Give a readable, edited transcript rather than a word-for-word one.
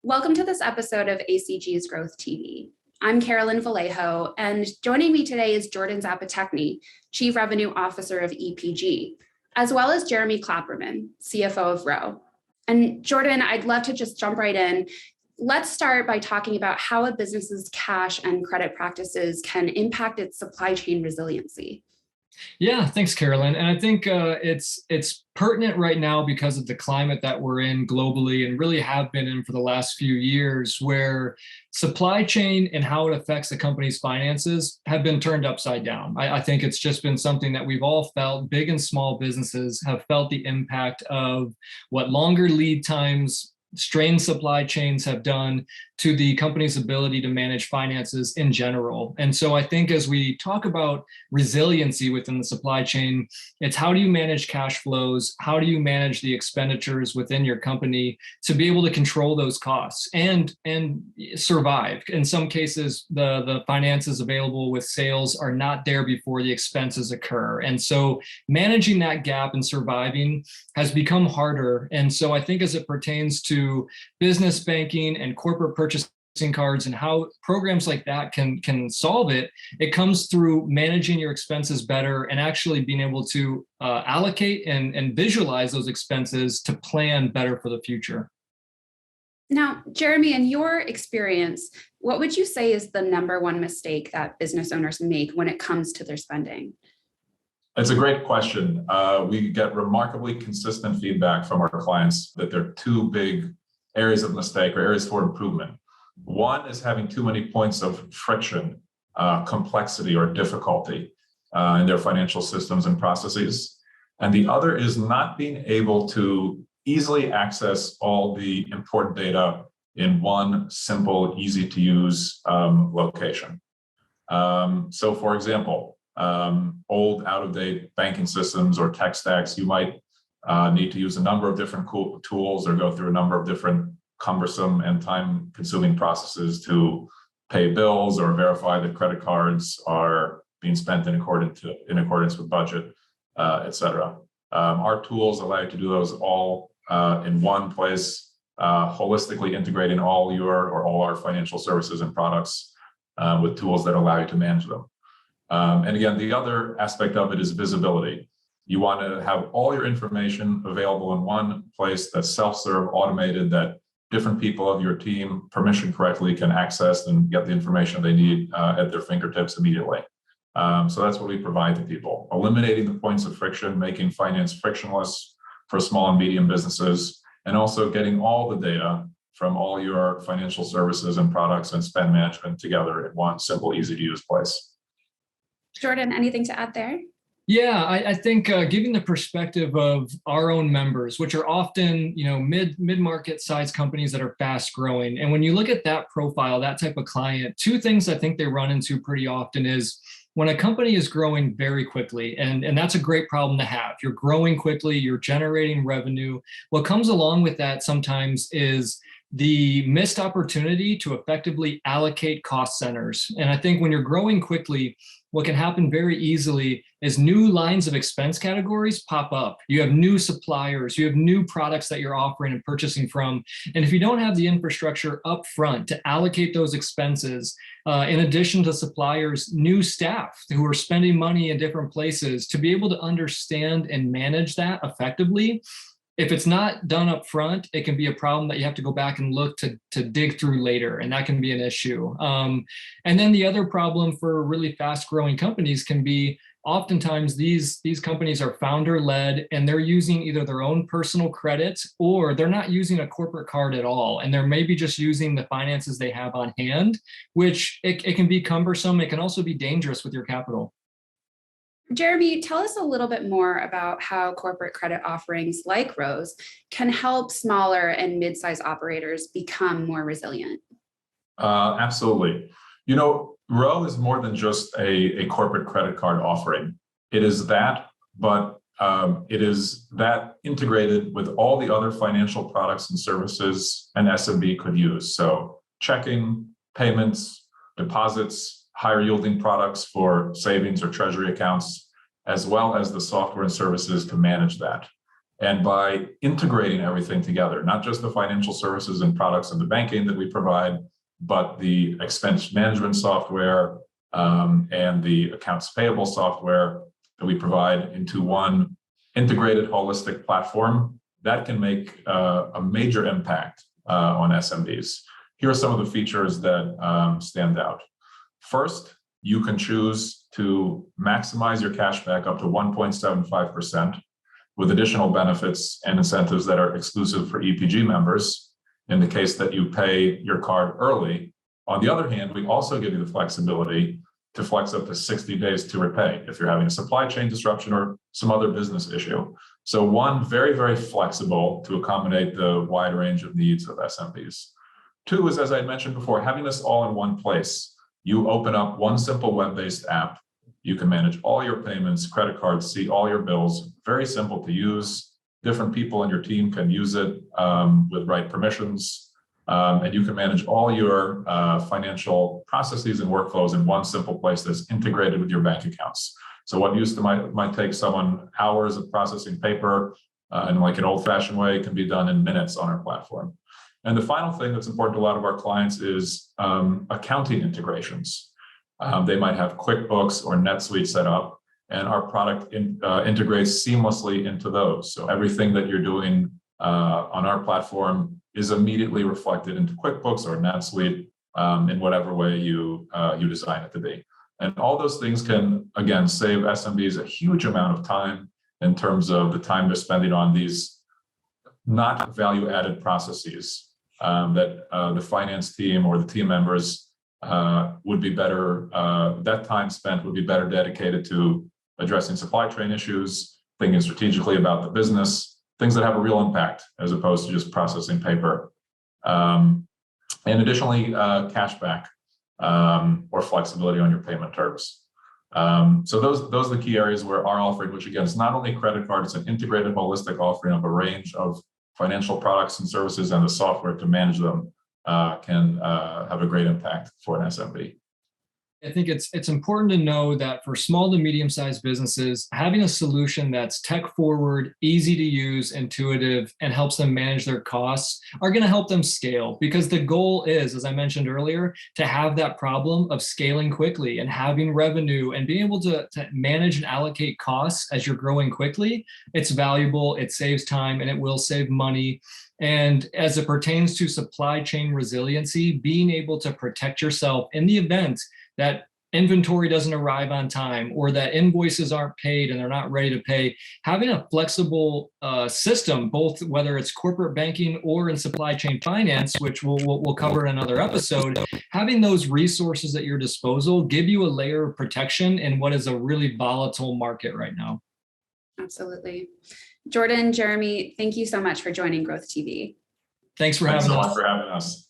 Welcome to this episode of ACG's Growth TV. I'm Carolyn Vallejo, and joining me today is Jordan Zapotechne, Chief Revenue Officer of EPG, as well as Jeremy Klaperman, CFO of Row. And Jordan, I'd love to just jump right in. Let's start by talking about how a business's cash and credit practices can impact its supply chain resiliency. Yeah, thanks, Carolyn. And I think it's pertinent right now because of the climate that we're in globally and really have been in for the last few years, where supply chain and how it affects the company's finances have been turned upside down. I think it's just been something that we've all felt. Big and small businesses have felt the impact of what longer lead times, strained supply chains have done to the company's ability to manage finances in general. And so I think as we talk about resiliency within the supply chain, it's how do you manage cash flows? How do you manage the expenditures within your company to be able to control those costs and survive? In some cases, the finances available with sales are not there before the expenses occur. And so managing that gap and surviving has become harder. And so I think as it pertains to business banking and corporate purchasing cards and how programs like that can solve it, it comes through managing your expenses better and actually being able to allocate and visualize those expenses to plan better for the future. Now, Jeremy, in your experience, what would you say is the number one mistake that business owners make when it comes to their spending? It's a great question. We get remarkably consistent feedback from our clients that there are two big areas of mistake or areas for improvement. One is having too many points of friction, complexity, or difficulty in their financial systems and processes. And the other is not being able to easily access all the important data in one simple, easy to use location. So for example, old out-of-date banking systems or tech stacks, you might need to use a number of different tools or go through a number of different cumbersome and time-consuming processes to pay bills or verify that credit cards are being spent in accordance with budget, et cetera. Our tools allow you to do those all in one place, holistically integrating all our financial services and products with tools that allow you to manage them. And again, the other aspect of it is visibility. You want to have all your information available in one place that's self-serve, automated, that different people of your team, permission correctly, can access and get the information they need at their fingertips immediately. So that's what we provide to people. Eliminating the points of friction, making finance frictionless for small and medium businesses, and also getting all the data from all your financial services and products and spend management together in one simple, easy to use place. Jordan, anything to add there? Yeah, I think giving the perspective of our own members, which are often, mid-market size companies that are fast growing. And when you look at that profile, that type of client, two things I think they run into pretty often is when a company is growing very quickly, and that's a great problem to have. You're growing quickly, you're generating revenue. What comes along with that sometimes is the missed opportunity to effectively allocate cost centers. And I think when you're growing quickly, what can happen very easily is new lines of expense categories pop up. You have new suppliers, you have new products that you're offering and purchasing from. And if you don't have the infrastructure up front to allocate those expenses, in addition to suppliers, new staff who are spending money in different places, to be able to understand and manage that effectively, if it's not done up front, it can be a problem that you have to go back and look to dig through later, and that can be an issue. And then the other problem for really fast-growing companies can be oftentimes these companies are founder-led, and they're using either their own personal credit or they're not using a corporate card at all, and they're maybe just using the finances they have on hand, which it can be cumbersome. It can also be dangerous with your capital. Jeremy, tell us a little bit more about how corporate credit offerings like Row's can help smaller and mid-sized operators become more resilient. Absolutely. Row is more than just a corporate credit card offering. It is that, but it is that integrated with all the other financial products and services an SMB could use. So checking, payments, deposits, higher yielding products for savings or treasury accounts, as well as the software and services to manage that. And by integrating everything together, not just the financial services and products and the banking that we provide, but the expense management software and the accounts payable software that we provide into one integrated holistic platform, that can make a major impact on SMBs. Here are some of the features that stand out. First, you can choose to maximize your cashback up to 1.75% with additional benefits and incentives that are exclusive for EPG members in the case that you pay your card early. On the other hand, we also give you the flexibility to flex up to 60 days to repay if you're having a supply chain disruption or some other business issue. So one, very, very flexible to accommodate the wide range of needs of SMBs. Two is, as I mentioned before, having this all in one place. You open up one simple web-based app. You can manage all your payments, credit cards, see all your bills, very simple to use. Different people in your team can use it with right permissions. And you can manage all your financial processes and workflows in one simple place that's integrated with your bank accounts. So what used to might take someone hours of processing paper in like an old-fashioned way can be done in minutes on our platform. And the final thing that's important to a lot of our clients is accounting integrations. They might have QuickBooks or NetSuite set up, and our product integrates seamlessly into those. So everything that you're doing on our platform is immediately reflected into QuickBooks or NetSuite in whatever way you design it to be. And all those things can, again, save SMBs a huge amount of time in terms of the time they're spending on these not value-added processes that the finance team or the team members would be better, that time spent would be better dedicated to addressing supply chain issues, thinking strategically about the business, things that have a real impact as opposed to just processing paper. And additionally, cashback or flexibility on your payment terms. So those are the key areas where our offering, which again is not only a credit card, it's an integrated holistic offering of a range of financial products and services and the software to manage them can have a great impact for an SMB. I think it's important to know that for small to medium-sized businesses, having a solution that's tech forward, easy to use, intuitive, and helps them manage their costs are going to help them scale, because the goal is, as I mentioned earlier, to have that problem of scaling quickly and having revenue and being able to manage and allocate costs as you're growing quickly. It's valuable, it saves time, and it will save money. And as it pertains to supply chain resiliency, being able to protect yourself in the event that inventory doesn't arrive on time or that invoices aren't paid and they're not ready to pay, having a flexible system, both whether it's corporate banking or in supply chain finance, which we'll cover in another episode, having those resources at your disposal give you a layer of protection in what is a really volatile market right now. Absolutely. Jordan, Jeremy, thank you so much for joining GrowthTV. Thanks for having us. Thanks so much for having us.